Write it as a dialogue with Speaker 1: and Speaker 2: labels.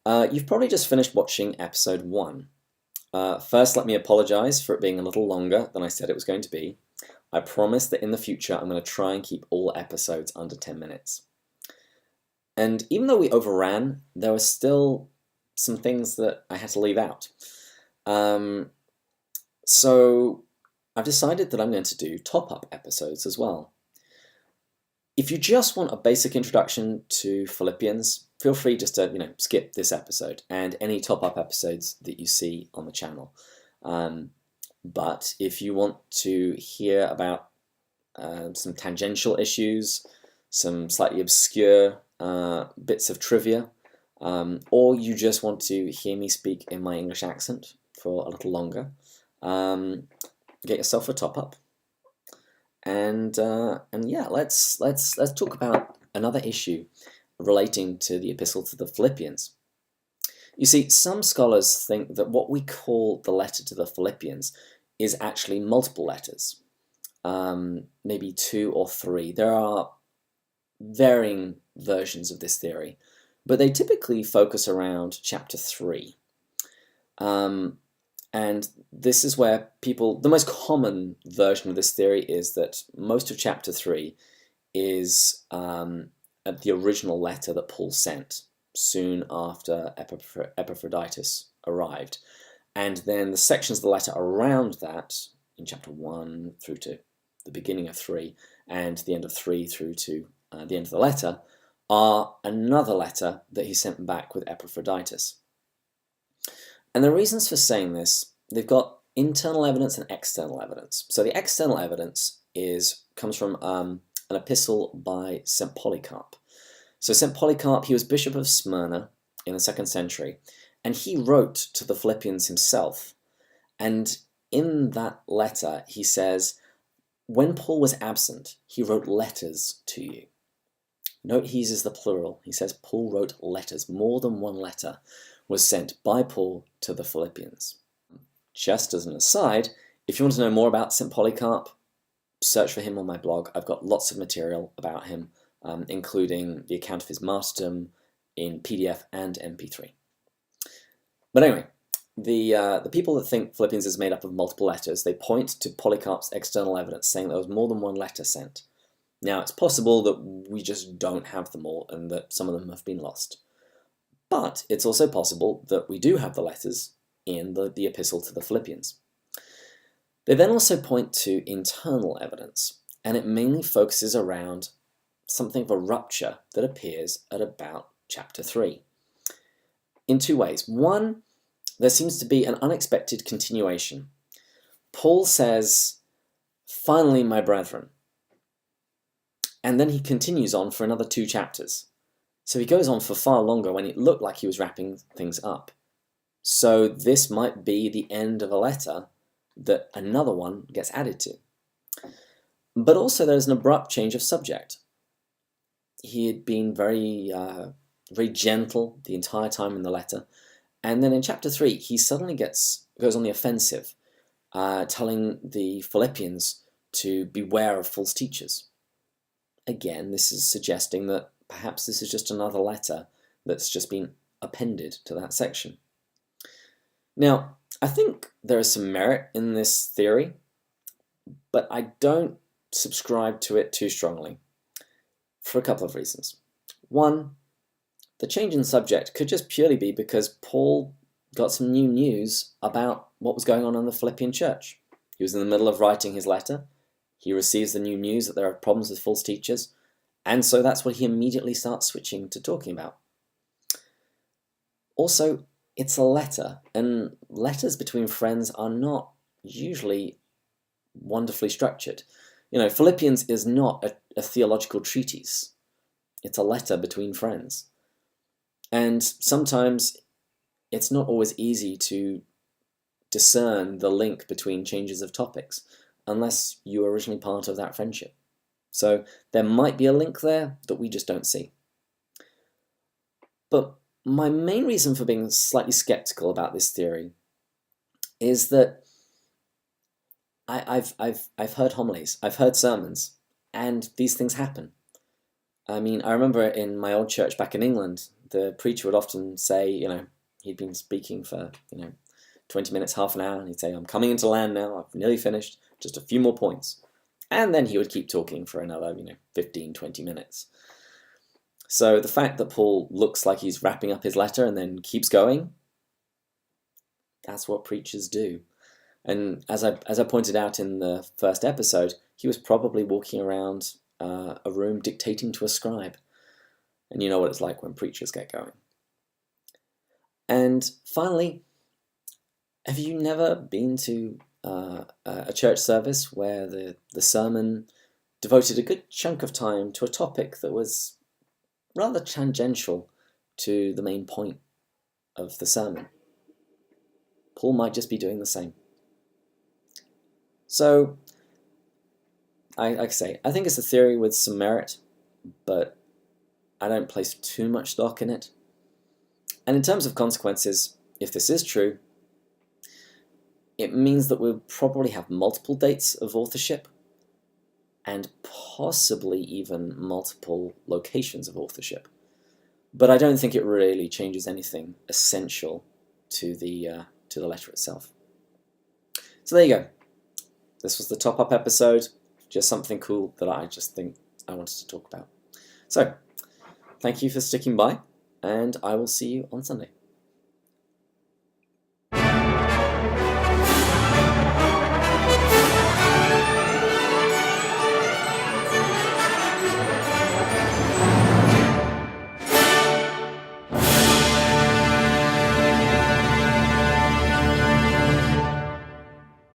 Speaker 1: You've probably just finished watching episode 1. First, let me apologize for it being a little longer than I said it was going to be. I promise that in the future I'm going to try and keep all episodes under 10 minutes. And even though we overran, there were still some things that I had to leave out. So I've decided that I'm going to do top-up episodes as well. If you just want a basic introduction to Philippians, feel free just to skip this episode and any top-up episodes that you see on the channel. But if you want to hear about some tangential issues, some slightly obscure bits of trivia, or you just want to hear me speak in my English accent for a little longer, get yourself a top-up. And yeah, let's talk about another issue relating to the epistle to the Philippians. You see, some scholars think that what we call the letter to the Philippians is actually multiple letters, maybe 2 or 3. There are varying versions of this theory, but they typically focus around chapter 3. And this is where the most common version of this theory is that most of chapter 3 is the original letter that Paul sent soon after Epaphroditus arrived. And then the sections of the letter around that, in chapter 1 through to the beginning of 3, and the end of 3 through to the end of the letter, are another letter that he sent back with Epaphroditus. And the reasons for saying this, they've got internal evidence and external evidence. So the external evidence comes from an epistle by St. Polycarp. So St. Polycarp, he was Bishop of Smyrna in the 2nd century, and he wrote to the Philippians himself. And in that letter, he says, when Paul was absent, he wrote letters to you. Note he uses the plural. He says Paul wrote letters. More than one letter was sent by Paul to the Philippians. Just as an aside, if you want to know more about St. Polycarp, search for him on my blog. I've got lots of material about him, including the account of his martyrdom in PDF and MP3. But anyway, the people that think Philippians is made up of multiple letters, they point to Polycarp's external evidence saying there was more than one letter sent. Now, it's possible that we just don't have them all and that some of them have been lost. But it's also possible that we do have the letters in the epistle to the Philippians. They then also point to internal evidence, and it mainly focuses around something of a rupture that appears at about chapter 3. In 2 ways. One, there seems to be an unexpected continuation. Paul says, "Finally, my brethren," and then he continues on for another 2 chapters. So he goes on for far longer when it looked like he was wrapping things up. So this might be the end of a letter that another one gets added to. But also there's an abrupt change of subject. He had been very gentle the entire time in the letter. And then in chapter 3, he suddenly goes on the offensive, telling the Philippians to beware of false teachers. Again, this is suggesting that perhaps this is just another letter that's just been appended to that section. Now, I think there is some merit in this theory, but I don't subscribe to it too strongly for a couple of reasons. One, the change in subject could just purely be because Paul got some new news about what was going on in the Philippian church. He was in the middle of writing his letter. He receives the new news that there are problems with false teachers, and so that's what he immediately starts switching to talking about. Also, it's a letter, and letters between friends are not usually wonderfully structured. Philippians is not a theological treatise. It's a letter between friends. And sometimes it's not always easy to discern the link between changes of topics unless you were originally part of that friendship. So there might be a link there that we just don't see. But my main reason for being slightly skeptical about this theory is that I've heard homilies, I've heard sermons, and these things happen. I mean, I remember in my old church back in England, the preacher would often say, he'd been speaking for 20 minutes, half an hour, and he'd say, I'm coming into land now, I've nearly finished, just a few more points. And then he would keep talking for another 15, 20 minutes. So the fact that Paul looks like he's wrapping up his letter and then keeps going, that's what preachers do. And as I pointed out in the first episode, he was probably walking around a room dictating to a scribe. And you know what it's like when preachers get going. And finally, have you never been to a church service where the sermon devoted a good chunk of time to a topic that was rather tangential to the main point of the sermon? Paul might just be doing the same. So, like I say, I think it's a theory with some merit, but I don't place too much stock in it. And in terms of consequences, if this is true, it means that we'll probably have multiple dates of authorship and possibly even multiple locations of authorship. But I don't think it really changes anything essential to the letter itself. So there you go. This was the top-up episode, just something cool that I just think I wanted to talk about. So, thank you for sticking by, and I will see you on Sunday.